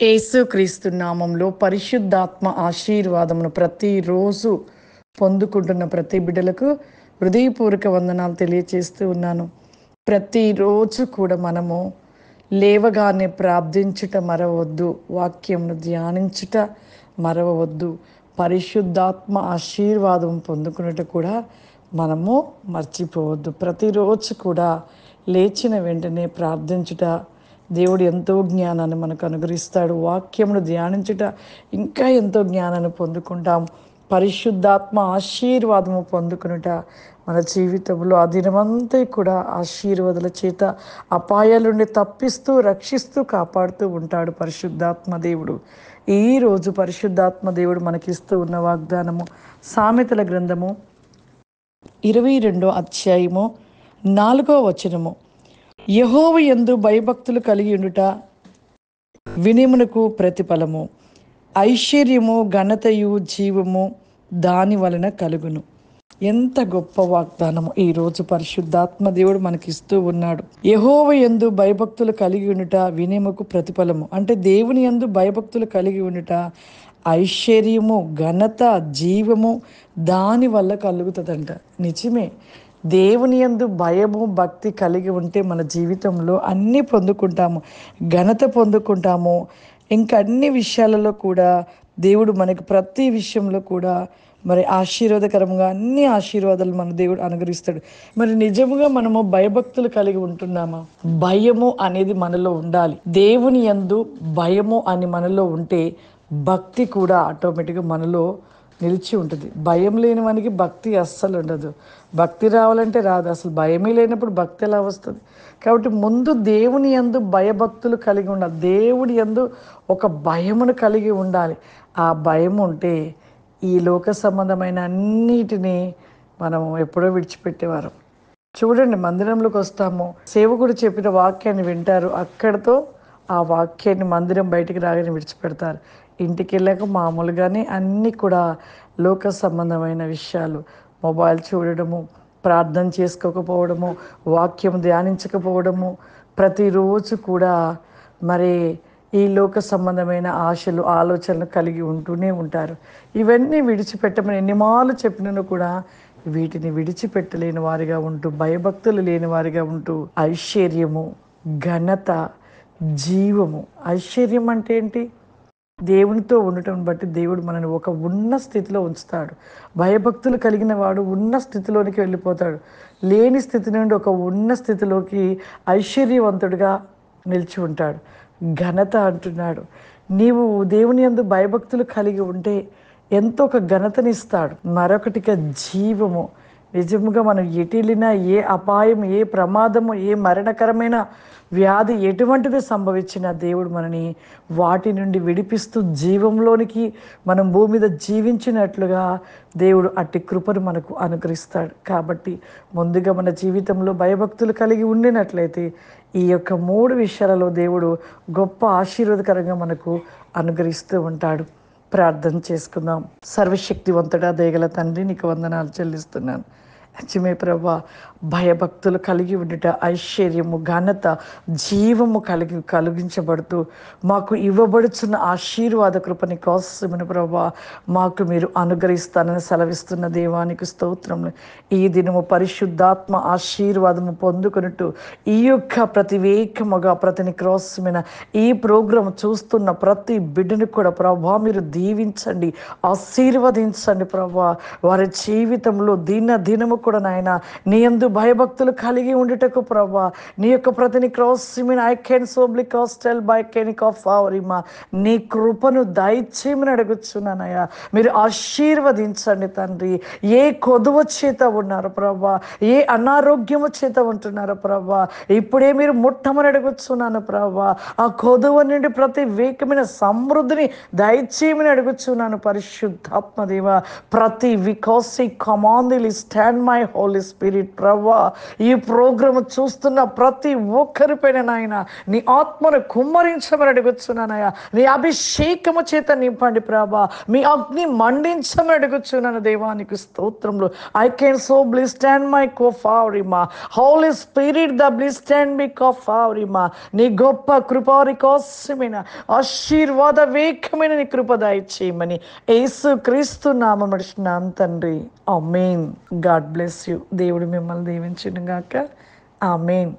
యేసుక్రీస్తు నామంలో పరిశుద్ధాత్మ ఆశీర్వాదమును ప్రతిరోజు పొందుకుంటున్న ప్రతి బిడ్డలకు హృదయపూర్వక వందనాలు తెలియచేస్తూ ఉన్నాను. ప్రతిరోజు కూడా మనము లేవగానే ప్రార్థించుట మరవద్దు, వాక్యమును ధ్యానించుట మరవవద్దు, పరిశుద్ధాత్మ ఆశీర్వాదం పొందుకున్నట్టు కూడా మనము మర్చిపోవద్దు. ప్రతిరోజు కూడా లేచిన వెంటనే ప్రార్థించుట, దేవుడు ఎంతో జ్ఞానాన్ని మనకు అనుగ్రహిస్తాడు. వాక్యమును ధ్యానించుట ఇంకా ఎంతో జ్ఞానాన్ని పొందుకుంటాం. పరిశుద్ధాత్మ ఆశీర్వాదము పొందుకునుట మన జీవితంలో ఆ దినమంతా కూడా ఆశీర్వాదాల చేత అపాయాల నుండి తప్పిస్తూ రక్షిస్తూ కాపాడుతూ ఉంటాడు పరిశుద్ధాత్మ దేవుడు. ఈరోజు పరిశుద్ధాత్మ దేవుడు మనకిస్తూ ఉన్న వాగ్దానము సామెతల గ్రంథము 22వ అధ్యాయము 4వ వచనము. యెహోవా యందు భయభక్తులు కలిగి ఉండుట వినయమునకు ప్రతిఫలము, ఐశ్వర్యము ఘనతయు జీవము దాని వలన కలుగును. ఎంత గొప్ప వాగ్దానము ఈరోజు పరిశుద్ధాత్మ దేవుడు మనకిస్తూ ఉన్నాడు. యెహోవా యందు భయభక్తులు కలిగి ఉండుట వినయముకు ప్రతిఫలము అంటే దేవుని యందు భయభక్తులు కలిగి ఉండుట ఐశ్వర్యము ఘనత జీవము దాని వల్ల కలుగుతుందంట. నిజమే, దేవుని యందు భయము భక్తి కలిగి ఉంటే మన జీవితంలో అన్నీ పొందుకుంటాము, ఘనత పొందుకుంటాము. ఇంకా అన్ని విషయాలలో కూడా దేవుడు మనకి ప్రతి విషయంలో కూడా మరి ఆశీర్వాదకరంగా అన్ని ఆశీర్వాదాలు మన దేవుడు అనుగ్రహిస్తాడు. మరి నిజముగా మనము భయభక్తులు కలిగి ఉంటున్నామా? భయము అనేది మనలో ఉండాలి. దేవుని యందు భయము అని మనలో ఉంటే భక్తి కూడా ఆటోమేటిక్గా మనలో నిలిచి ఉంటుంది. భయం లేని వానికి భక్తి అస్సలు ఉండదు. భక్తి రావాలంటే రాదు. అసలు భయమే లేనప్పుడు భక్తి ఎలా వస్తుంది? కాబట్టి ముందు దేవుని యందు భయభక్తులు కలిగి ఉండాలి. దేవుడి యందు ఒక భయమును కలిగి ఉండాలి. ఆ భయం ఉంటే ఈ లోక సంబంధమైన అన్నిటినీ మనం ఎప్పుడో విడిచిపెట్టేవారు. చూడండి, మందిరంలోకి వస్తాము, సేవకుడు చెప్పిన వాక్యాన్ని వింటారు, అక్కడితో ఆ వాక్యాన్ని మందిరం బయటికి రాగానే విడిచిపెడతారు. ఇంటికి వెళ్ళాక మామూలుగానే అన్నీ కూడా లోక సంబంధమైన విషయాలు, మొబైల్ చూడడము, ప్రార్థన చేసుకోకపోవడము, వాక్యం ధ్యానించకపోవడము, ప్రతిరోజు కూడా మరి ఈ లోక సంబంధమైన ఆశలు ఆలోచనలు కలిగి ఉంటూనే ఉంటారు. ఇవన్నీ విడిచిపెట్టమని ఎన్నిమార్లు చెప్పినను కూడా వీటిని విడిచిపెట్టలేని వారిగా ఉంటూ, భయభక్తులు లేని వారిగా ఉంటూ ఐశ్వర్యము ఘనత జీవము. ఐశ్వర్యం అంటే ఏంటి? దేవునితో ఉండటం బట్టి దేవుడు మనని ఒక ఉన్న స్థితిలో ఉంచుతాడు. భయభక్తులు కలిగిన వాడు ఉన్న స్థితిలోనికి వెళ్ళిపోతాడు. లేని స్థితి నుండి ఒక ఉన్న స్థితిలోకి ఐశ్వర్యవంతుడిగా నిలిచి ఉంటాడు. ఘనత అంటున్నాడు. నీవు దేవుని యందు భయభక్తులు కలిగి ఉంటే ఎంతో ఒక ఘనతనిస్తాడు. మరొకటిగా జీవము. నిజముగా మనం ఎటు వెళ్ళినా ఏ అపాయం, ఏ ప్రమాదము, ఏ మరణకరమైన వ్యాధి ఎటువంటిది సంభవించినా దేవుడు మనని వాటి నుండి విడిపిస్తూ జీవంలోనికి మనం భూమి మీద జీవించినట్లుగా దేవుడు అట్టి కృపను మనకు అనుగ్రహిస్తాడు. కాబట్టి ముందుగా మన జీవితంలో భయభక్తులు కలిగి ఉండినట్లయితే ఈ యొక్క 3 విషయాలలో దేవుడు గొప్ప ఆశీర్వాదకరంగా మనకు అనుగ్రహిస్తూ ఉంటాడు. ప్రార్థన చేసుకుందాం. సర్వశక్తివంతుడా దయగల తండ్రి, నీకు వందనాలు చెల్లిస్తున్నాను. నిజమే ప్రభా, భయభక్తులు కలిగి ఉండుట ఐశ్వర్యము ఘనత జీవము కలిగించబడుతూ మాకు ఇవ్వబడుచున్న ఆశీర్వాద కృపని కోసమని ప్రభా మాకు మీరు అనుగ్రహిస్తానని సెలవిస్తున్న దేవానికి స్తోత్రములు. ఈ దినము పరిశుద్ధాత్మ ఆశీర్వాదము పొందుకున్నట్టు ఈ యొక్క ప్రతివేకముగా ప్రతిని కోసమైన ఈ ప్రోగ్రాం చూస్తున్న ప్రతి బిడ్డను కూడా ప్రభా మీరు దీవించండి, ఆశీర్వదించండి ప్రభా. వారి జీవితంలో దినము కూడా నాయన నీ యందు భయభక్తులు కలిగి ఉండుటకు ప్రభా నీ యొక్క ప్రతిని క్రాస్మిన్ I can సోబ్లి Castle by కెనిక్ of అవరిమా నీ కృపను దయచేయమని అడుగుచున్నానయ్యా. మీరు ఆశీర్వదించండి తండ్రి. ఏ కొదువ చేత ఉన్నారు ప్రభా, ఏ అనారోగ్యము చేత ఉంటున్నారు ప్రభా, ఇప్పుడే మీరు ముట్టమని అడుగుచున్నాను ప్రభా. ఆ కొదువ నుండి ప్రతి వేకమైన సమృద్ధిని దయచేయమని అడుగుచున్నాను పరిశుద్ధాత్మదేవ. ప్రతి వికాసి కమాందిలి స్టాండ్ మై హోలీ స్పిరిట్. ప్రభా, ఈ ప్రోగ్రామ్ చూస్తున్న ప్రతి ఒక్కరిపైన నాయన నీ ఆత్మను కుమ్మరించమని అడుగుచున్నానయ్యా. నీ అభిషేకము చేత నింపండి ప్రభా. మీ అగ్ని మండించమని అడుగుచున్నాను దేవానికి స్తోత్రములు. I can so bliss stand my కోఫారిమా holy spirit the bliss stand me కోఫారిమా. నీ గొప్ప కృపారి కోసమైన ఆశీర్వాద వేగమైన నీ కృప దయచేయమని యేసు క్రీస్తు నామమున అడుగుచున్నాను తండ్రి. ఆమేన్. God bless you. దేవుడు మిమ్మల్ని దీవించును గాక. ఆమేన్.